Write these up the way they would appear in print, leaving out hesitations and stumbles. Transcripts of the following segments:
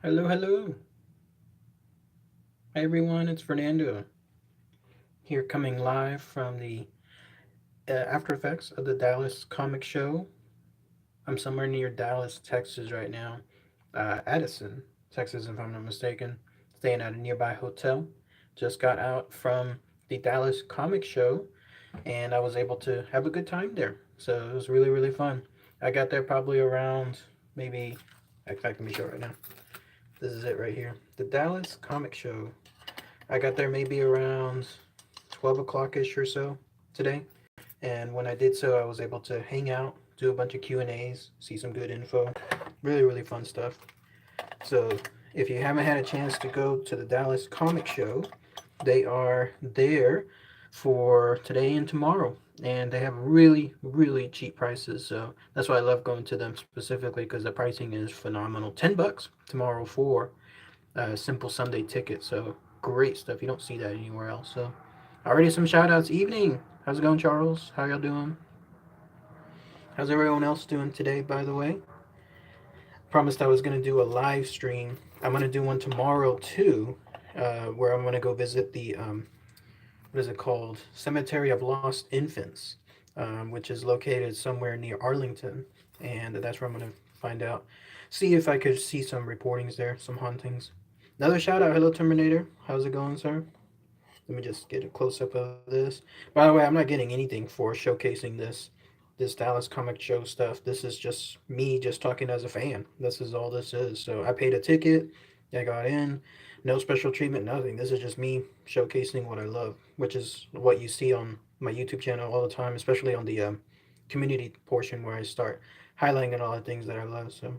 Hello, hello. Hi, everyone. It's Fernando here coming live from the after effects of the Dallas Comic Show. I'm somewhere near Dallas, Texas right now. Addison, Texas, if I'm not mistaken. Staying at a nearby hotel. Just got out from the Dallas Comic Show and I was able to have a good time there. So it was really, really fun. I got there probably around maybe, in fact, let me show right now. This is it right here. The Dallas Comic Show. I got there maybe around 12 o'clock ish or so today. And when I did so, I was able to hang out, do a bunch of Q&As, see some good info. Really, really fun stuff. So if you haven't had a chance to go to the Dallas Comic Show, they are there for today and tomorrow. And they have really, really cheap prices. So that's why I love going to them specifically because the pricing is phenomenal. $10 tomorrow for a simple Sunday ticket. So great stuff. You don't see that anywhere else. So already some shout outs. Evening. How's it going, Charles? How y'all doing? How's everyone else doing today, by the way? Promised I was going to do a live stream. I'm going to do one tomorrow too, where I'm going to go visit the, what is it called? Cemetery of Lost Infants, which is located somewhere near Arlington. And that's where I'm going to find out. See if I could see some reportings there, some hauntings. Another shout out. Hello, Terminator. How's it going, sir? Let me just get a close up of this. By the way, I'm not getting anything for showcasing this Dallas Comic Show stuff. This is just me just talking as a fan. This is all this is. So I paid a ticket. I got in. No special treatment, nothing. This is just me showcasing what I love, which is what you see on my YouTube channel all the time, especially on the community portion where I start highlighting all the things that I love. So,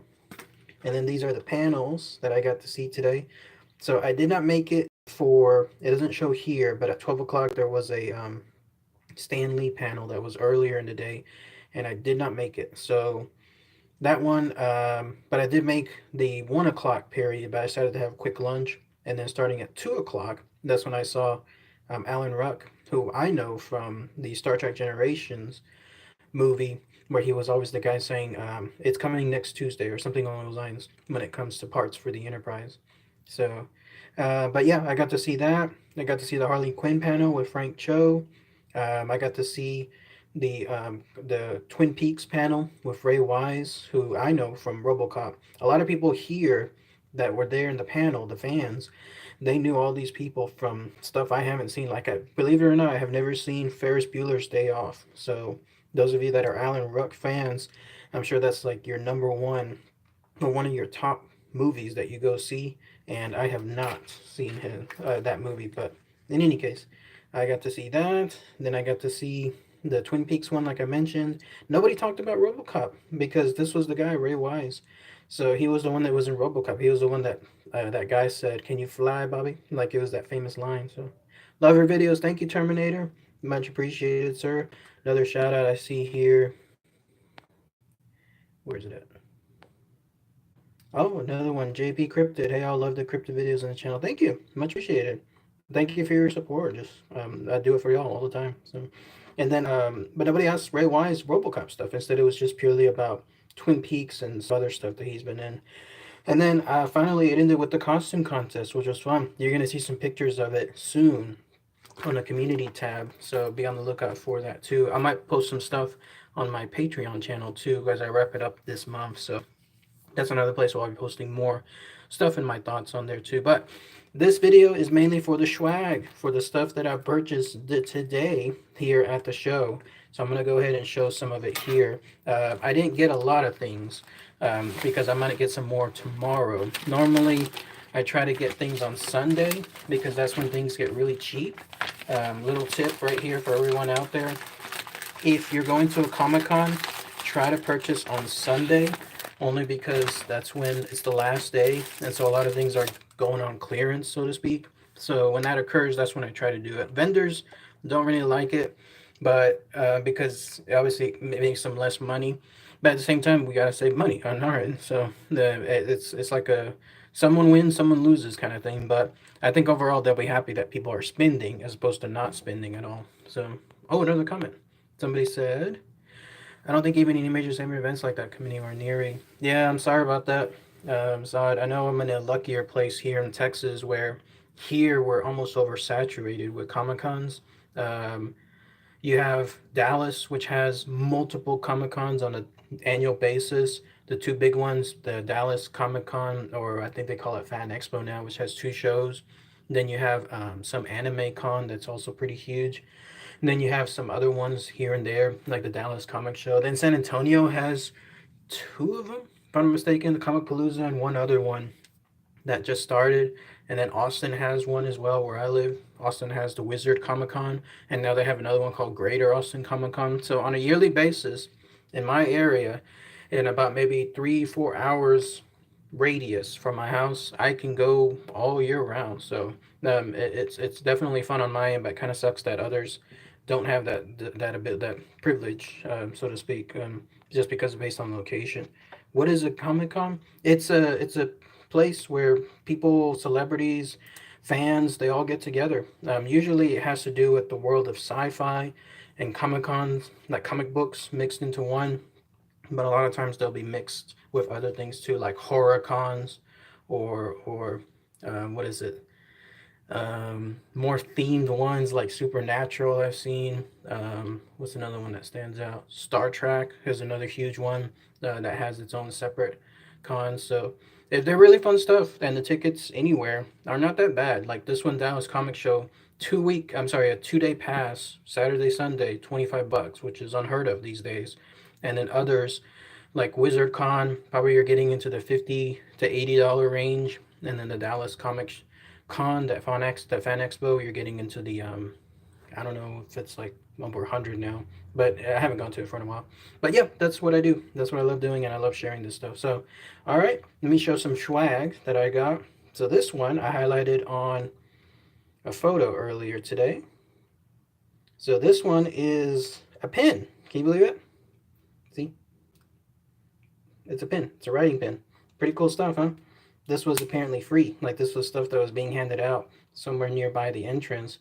and then these are the panels that I got to see today. So I did not make it for, it doesn't show here, but at 12 o'clock there was a Stan Lee panel that was earlier in the day, and I did not make it. So that one, but I did make the 1 o'clock period, but I decided to have a quick lunch. And then starting at 2 o'clock, that's when I saw Alan Ruck, who I know from the Star Trek Generations movie, where he was always the guy saying, it's coming next Tuesday or something along those lines when it comes to parts for the Enterprise. So, but yeah, I got to see that. I got to see the Harley Quinn panel with Frank Cho. I got to see the Twin Peaks panel with Ray Wise, who I know from RoboCop. A lot of people here that were there in the panel, the fans, they knew all these people from stuff I haven't seen. Like, believe it or not, I have never seen Ferris Bueller's Day Off. So those of you that are Alan Ruck fans, I'm sure that's like your number one or one of your top movies that you go see. And I have not seen that movie, but in any case, I got to see that. Then I got to see the Twin Peaks one, like I mentioned. Nobody talked about RoboCop because this was the guy Ray Wise. So he was the one that was in RoboCop. He was the one that that guy said, "Can you fly, Bobby?" Like it was that famous line. So love your videos. Thank you, Terminator. Much appreciated, sir. Another shout out I see here. Where's it at? Oh, another one. JP Cryptid. Hey, I love the cryptid videos on the channel. Thank you. Much appreciated. Thank you for your support. Just I do it for y'all all the time. So, and then but nobody asked Ray Wise RoboCop stuff. Instead, it was just purely about Twin Peaks and some other stuff that he's been in. And then finally, it ended with the costume contest, which was fun. You're gonna see some pictures of it soon on the community tab, so be on the lookout for that too. I might post some stuff on my Patreon channel too as I wrap it up this month. So that's another place where I'll be posting more stuff and my thoughts on there too. But this video is mainly for the swag, for the stuff that I purchased today here at the show. So I'm going to go ahead and show some of it here. I didn't get a lot of things because I'm going to get some more tomorrow. Normally, I try to get things on Sunday because that's when things get really cheap. Little tip right here for everyone out there. If you're going to a Comic-Con, try to purchase on Sunday only because that's when it's the last day, and so a lot of things are going on clearance, so to speak. So when that occurs, that's when I try to do it. Vendors don't really like it, but because obviously it makes them less money, but at the same time we gotta save money on our end. So it's like a someone wins, someone loses kind of thing. But I think overall they'll be happy that people are spending as opposed to not spending at all. So another comment. Somebody said, I don't think even any major summer events like that come anywhere near it. Yeah, I'm sorry about that. So I know I'm in a luckier place here in Texas where here we're almost oversaturated with Comic Cons. Um, you have Dallas, which has multiple Comic Cons on an annual basis. The two big ones, the Dallas Comic Con, or I think they call it Fan Expo now, which has two shows. Then you have some anime con that's also pretty huge. And then you have some other ones here and there, like the Dallas Comic Show. Then San Antonio has two of them, if I'm not mistaken, the Comic Palooza and one other one that just started. And then Austin has one as well where I live. Austin has the Wizard Comic Con, and now they have another one called Greater Austin Comic Con. So on a yearly basis, in my area, in about maybe 3 4 hours radius from my house, I can go all year round. So it's definitely fun on my end, but kind of sucks that others don't have that a bit that privilege, so to speak, just because based on location. What is a Comic Con? It's a place where people, celebrities, fans, they all get together. Usually, it has to do with the world of sci-fi and Comic Cons, like comic books mixed into one. But a lot of times they'll be mixed with other things too, like horror cons, or what is it? More themed ones like Supernatural. I've seen. What's another one that stands out? Star Trek is another huge one that has its own separate cons. So they're really fun stuff, and the tickets anywhere are not that bad. Like this one, Dallas Comic Show, 2 week. I'm sorry, a 2 day pass, Saturday Sunday, $25, which is unheard of these days. And then others like Wizard Con, probably you're getting into the $50 to $80 range, and then the Dallas Comic Con, that Fan Expo, you're getting into the I don't know if it's like over 100 now, but I haven't gone to it for a while. But yeah, that's what I do. That's what I love doing, and I love sharing this stuff. So, all right, let me show some swag that I got. So this one I highlighted on a photo earlier today. So this one is a pen. Can you believe it? See, it's a pen. It's a writing pen. Pretty cool stuff, huh? This was apparently free. Like this was stuff that was being handed out somewhere nearby the entrance.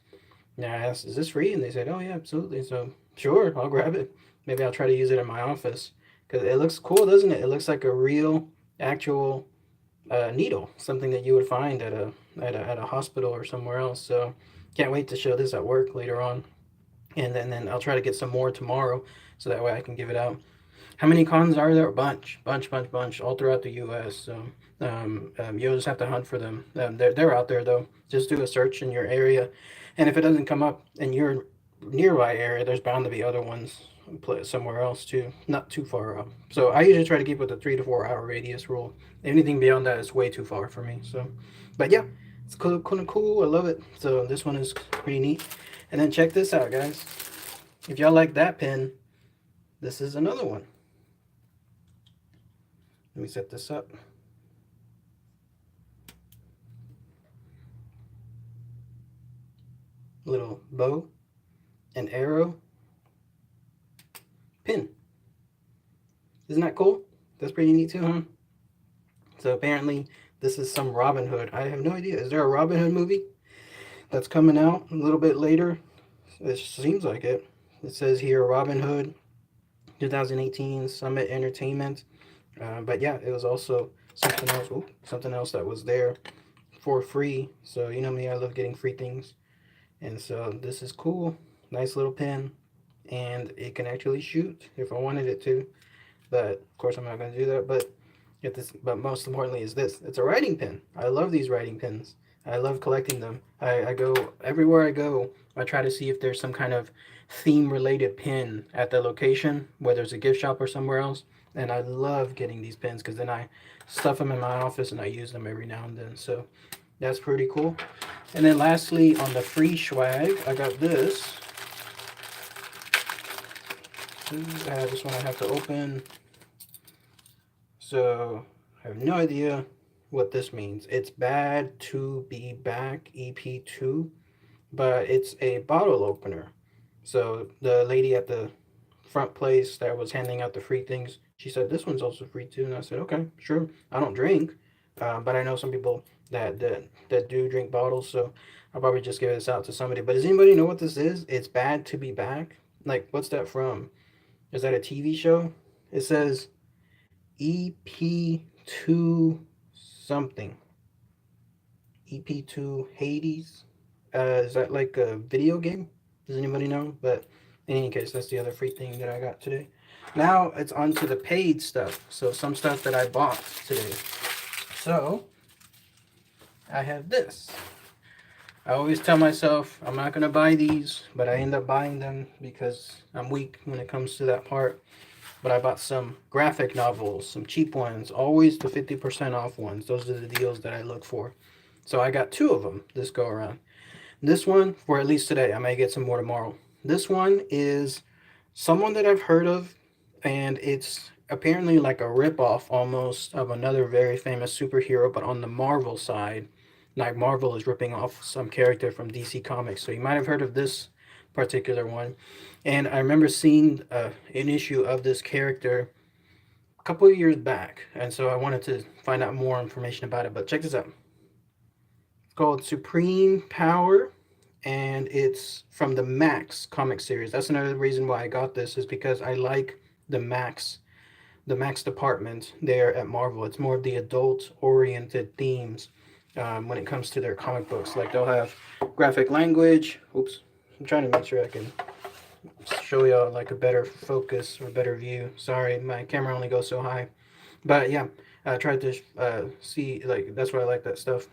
And I asked, "Is this free?" And they said, "Oh yeah, absolutely." So sure, I'll grab it. Maybe I'll try to use it in my office because it looks cool, doesn't it? It looks like a real, actual needle, something that you would find at a hospital or somewhere else. So can't wait to show this at work later on, and then I'll try to get some more tomorrow, so that way I can give it out. How many cons are there? A bunch, bunch, bunch, bunch, all throughout the U.S. So you'll just have to hunt for them. They're out there though. Just do a search in your area, and if it doesn't come up in your nearby area, there's bound to be other ones somewhere else too, not too far up. So I usually try to keep with the 3 to 4 hour radius rule. Anything beyond that is way too far for me. So, but yeah, it's cool, cool, cool. I love it. So this one is pretty neat. And then check this out, guys. If y'all like that pen, this is another one. Let me set this up. Little bow, an arrow, pin. Isn't that cool? That's pretty neat too, huh? So apparently this is some Robin Hood. I have no idea. Is there a Robin Hood movie that's coming out a little bit later? It seems like it. It says here Robin Hood 2018 Summit Entertainment. But yeah, it was also something else. Ooh, something else that was there for free. So you know me, I love getting free things. And so this is cool. Nice little pen. And it can actually shoot if I wanted it to. But of course I'm not going to do that. But most importantly is this. It's a writing pen. I love these writing pens. I love collecting them. I go everywhere I go. I try to see if there's some kind of theme related pin at the location, whether it's a gift shop or somewhere else. And I love getting these pins because then I stuff them in my office and I use them every now and then. So that's pretty cool. And then lastly, on the free swag, I got this. This one I have to open. So I have no idea what this means. It's Bad to Be Back EP2, but it's a bottle opener. So the lady at the front place that was handing out the free things, she said this one's also free too, and I said okay, sure. I don't drink, but I know some people that do drink bottles, so I'll probably just give this out to somebody. But does anybody know what this is? It's Bad to Be Back. Like, what's that from? Is that a TV show? It says EP2 something. EP2 Hades. Is that like a video game? Does anybody know? But in any case, that's the other free thing that I got today. Now it's on to the paid stuff. So some stuff that I bought today. So I have this. I always tell myself I'm not gonna buy these, but I end up buying them because I'm weak when it comes to that part. But I bought some graphic novels, some cheap ones, always the 50% off ones. Those are the deals that I look for. So I got two of them this go around. This one, for at least today, I may get some more tomorrow. This one is someone that I've heard of, and it's apparently like a ripoff almost of another very famous superhero, but on the Marvel side. Like Marvel is ripping off some character from DC Comics. So you might have heard of this particular one. And I remember seeing an issue of this character a couple of years back. And so I wanted to find out more information about it. But check this out. It's called Supreme Power, and it's from the Max comic series. That's another reason why I got this, is because I like the Max department there at Marvel. It's more of the adult oriented themes when it comes to their comic books. Like they'll have graphic language. Oops, I'm trying to make sure I can show y'all like a better focus or better view. Sorry, my camera only goes so high. But yeah, I tried to see, like, that's why I like that stuff,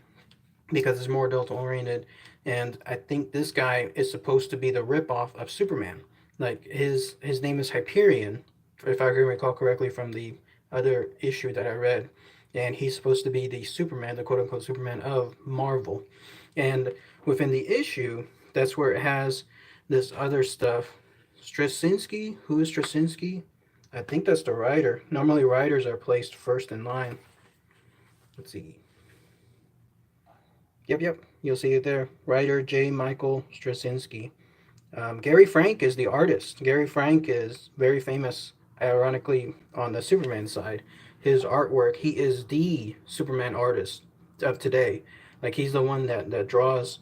because it's more adult oriented. And I think this guy is supposed to be the ripoff of Superman. Like his name is Hyperion, if I can recall correctly from the other issue that I read. And he's supposed to be the Superman, the quote unquote Superman of Marvel. And within the issue, that's where it has this other stuff. Straczynski? Who is Straczynski? I think that's the writer. Normally, writers are placed first in line. Let's see. Yep. You'll see it there. Writer J. Michael Straczynski. Gary Frank is the artist. Gary Frank is very famous, ironically, on the Superman side. His artwork, he is the Superman artist of today. Like, he's the one that draws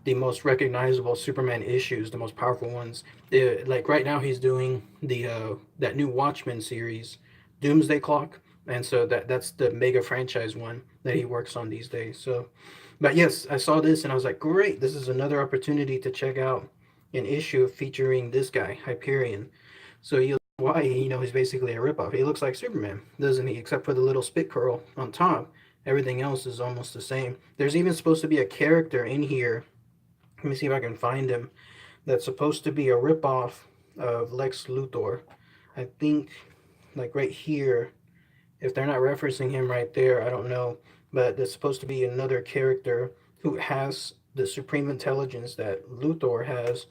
the most recognizable Superman issues, the most powerful ones. Like right now, he's doing the that new Watchmen series, Doomsday Clock, and so that's the mega franchise one that he works on these days. So, but yes, I saw this and I was like, great, this is another opportunity to check out an issue featuring this guy, Hyperion. So you why he's basically a ripoff. He looks like Superman, doesn't he? Except for the little spit curl on top. Everything else is almost the same. There's even supposed to be a character in here. Let me see if I can find him. That's supposed to be a ripoff of Lex Luthor. I think, like right here, if they're not referencing him right there, I don't know. But there's supposed to be another character who has the supreme intelligence that Luthor has,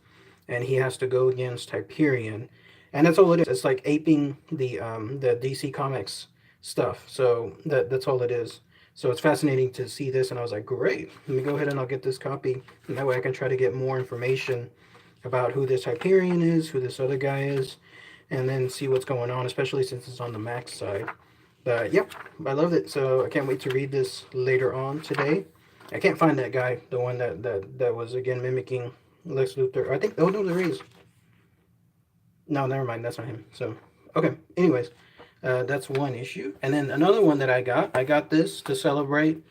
and he has to go against Hyperion. And that's all it is. It's like aping the DC Comics stuff. So that's all it is. So it's fascinating to see this, and I was like, great. Let me go ahead and I'll get this copy, and that way I can try to get more information about who this Hyperion is, who this other guy is, and then see what's going on, especially since it's on the Max side. But yep, I loved it. So I can't wait to read this later on today. I can't find that guy, the one that was again mimicking Lex Luthor. I think, oh no, there is. No, never mind. That's not him. So, okay. Anyways, that's one issue. And then another one that I got this to celebrate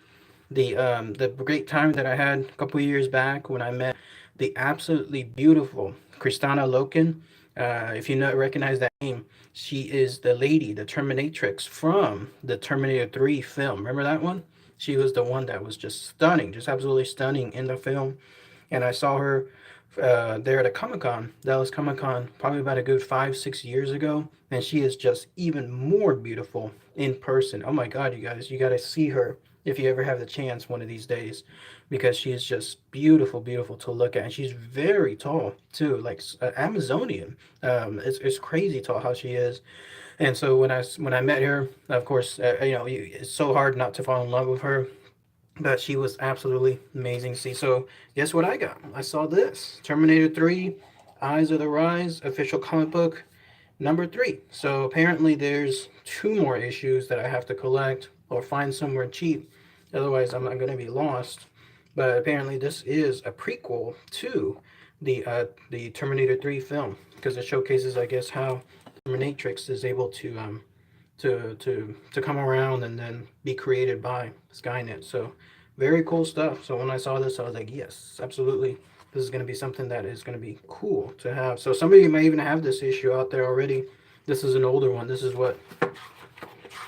the great time that I had a couple years back when I met the absolutely beautiful Kristana Loken. If you recognize that name, she is the lady, the Terminatrix from the Terminator 3 film. Remember that one? She was the one that was just stunning, just absolutely stunning in the film. And I saw her there at a Comic Con, Dallas Comic Con, probably about a good 5, 6 years ago, and she is just even more beautiful in person. Oh my God, you guys, you got to see her if you ever have the chance one of these days, because she is just beautiful, beautiful to look at, and she's very tall too, like Amazonian. It's crazy tall how she is. And so when I met her, of course, it's so hard not to fall in love with her, but she was absolutely amazing to see. So guess what I got? I saw this Terminator 3 Eyes of the Rise official comic book number 3. So apparently there's 2 more issues that I have to collect or find somewhere cheap. Otherwise I'm not going to be lost. But apparently this is a prequel to the Terminator 3 film, because it showcases, I guess, how Terminatrix is able to to come around and then be created by Skynet. So very cool stuff. So when I saw this, I was like, yes, absolutely. This is going to be something that is going to be cool to have. So somebody may even have this issue out there already. This is an older one. This is what,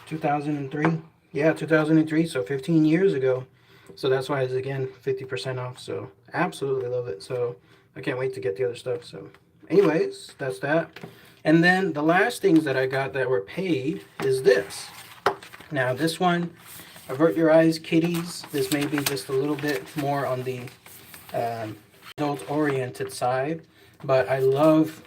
2003? Yeah, 2003. So 15 years ago. So that's why it's again 50% off. So absolutely love it. So I can't wait to get the other stuff. So, anyways, that's that. And then the last things that I got that were paid is this. Now, this one, Avert Your Eyes Kitties. This may be just a little bit more on the adult oriented side, but I love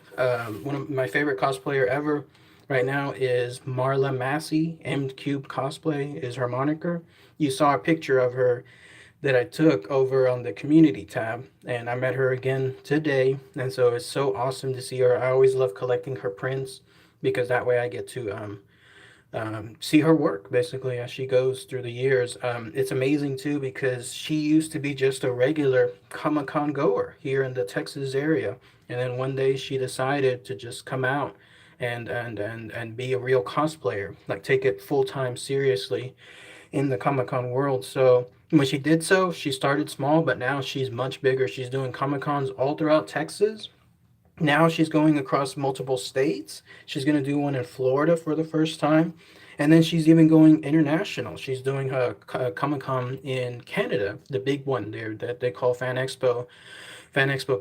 one of my favorite cosplayer ever right now is Marla Massey. M Cube Cosplay is her moniker. You saw a picture of her that I took over on the community tab, and I met her again today, and so it's so awesome to see her. I always love collecting her prints because that way I get to see her work basically as she goes through the years. It's amazing too because she used to be just a regular Comic Con goer here in the Texas area, and then one day she decided to just come out and be a real cosplayer, like take it full time seriously in the Comic Con world. So when she did so, she started small, but now she's much bigger. She's doing Comic Cons all throughout Texas. Now she's going across multiple states. She's going to do one in Florida for the first time. And then she's even going international. She's doing a Comic Con in Canada, the big one there that they call Fan Expo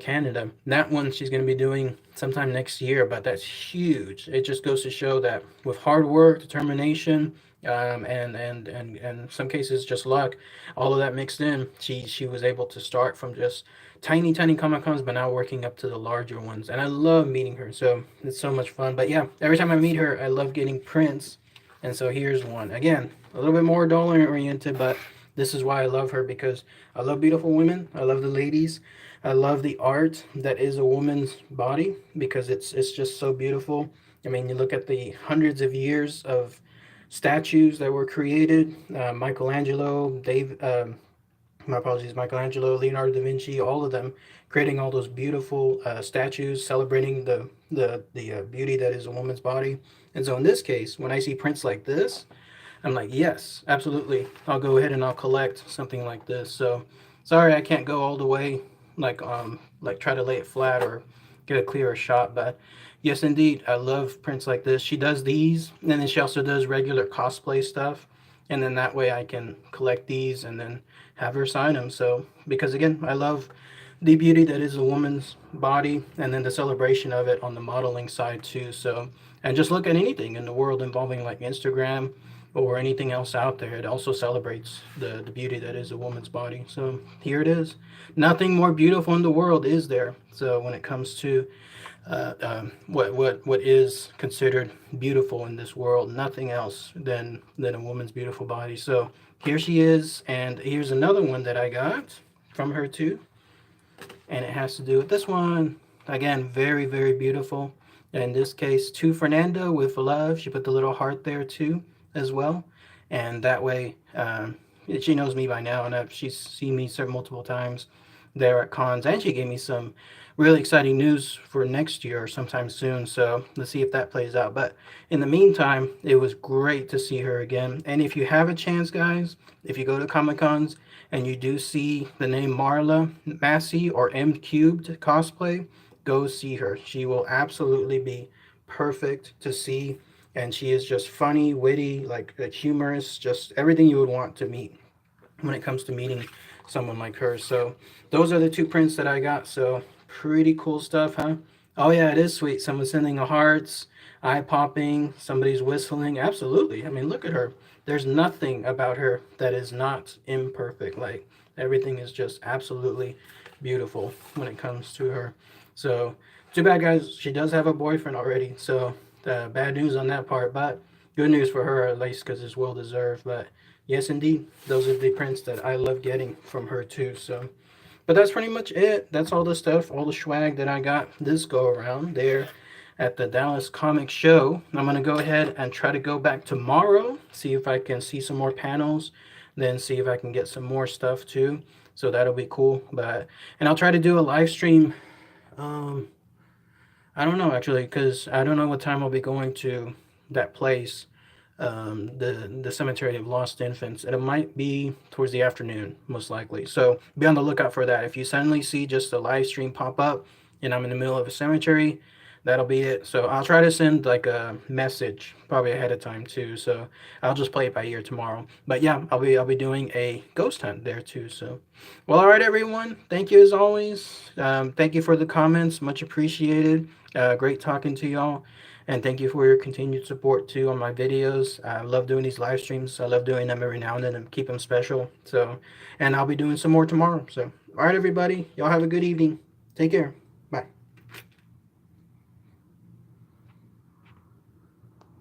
Canada. That one she's going to be doing sometime next year, but that's huge. It just goes to show that with hard work, determination, and some cases just luck, all of that mixed in, she was able to start from just tiny Comic Cons, but now working up to the larger ones. And I love meeting her, so it's so much fun. But yeah, every time I meet her, I love getting prints. And so here's one. Again, a little bit more dollar oriented, but this is why I love her because I love beautiful women. I love the ladies. I love the art that is a woman's body because it's just so beautiful. I mean, you look at the hundreds of years of statues that were created. Michelangelo, my apologies, Michelangelo, Leonardo da Vinci, all of them creating all those beautiful statues celebrating the beauty that is a woman's body. And so in this case, when I see prints like this, I'm like, yes, absolutely. I'll go ahead and I'll collect something like this. So sorry I can't go all the way like try to lay it flat or get a clearer shot, but yes indeed, I love prints like this. She does these and then she also does regular cosplay stuff. And then that way I can collect these and then have her sign them. So because again, I love the beauty that is a woman's body and then the celebration of it on the modeling side too. So and just look at anything in the world involving like Instagram or anything else out there. It also celebrates the beauty that is a woman's body. So here it is. Nothing more beautiful in the world is there. So when it comes to what is considered beautiful in this world, nothing else than a woman's beautiful body. So here she is, and here's another one that I got from her too, and it has to do with this one. Again, very beautiful. In this case, to Fernando with love. She put the little heart there too, as well, and that way she knows me by now, and she's seen me several multiple times there at cons, and she gave me some really exciting news for next year or sometime soon. So let's see if that plays out. But in the meantime, it was great to see her again. And if you have a chance, guys, if you go to Comic Cons and you do see the name Marla Massey or M Cubed cosplay, go see her. She will absolutely be perfect to see. And she is just funny, witty, like humorous, just everything you would want to meet when it comes to meeting someone like her. So those are the two prints that I got. So pretty cool stuff, huh? Oh yeah, it is sweet. Someone's sending a hearts, eye popping, somebody's whistling. Absolutely. I mean, look at her. There's nothing about her that is not imperfect. Like everything is just absolutely beautiful when it comes to her. So too bad, guys. She does have a boyfriend already. So bad news on that part, but good news for her at least because it's well deserved. But yes, indeed, those are the prints that I love getting from her too. So, but that's pretty much it. That's all the stuff, all the swag that I got this go around there at the Dallas Comic Show. I'm gonna go ahead and try to go back tomorrow, see if I can see some more panels, then see if I can get some more stuff too. So that'll be cool. But and I'll try to do a live stream. Um, I don't know actually, because I don't know what time I'll be going to that place. the cemetery of lost infants, and it might be towards the afternoon, most likely. So be on the lookout for that. If you suddenly see just a live stream pop up, and I'm in the middle of a cemetery, that'll be it. So I'll try to send like a message probably ahead of time too. So I'll just play it by ear tomorrow. But yeah, I'll be doing a ghost hunt there too. So, well, all right, everyone. Thank you as always. Thank you for the comments, much appreciated. Great talking to y'all. And thank you for your continued support too on my videos. I love doing these live streams. I love doing them every now and then and keep them special. So, and I'll be doing some more tomorrow. So, all right, everybody. Y'all have a good evening. Take care.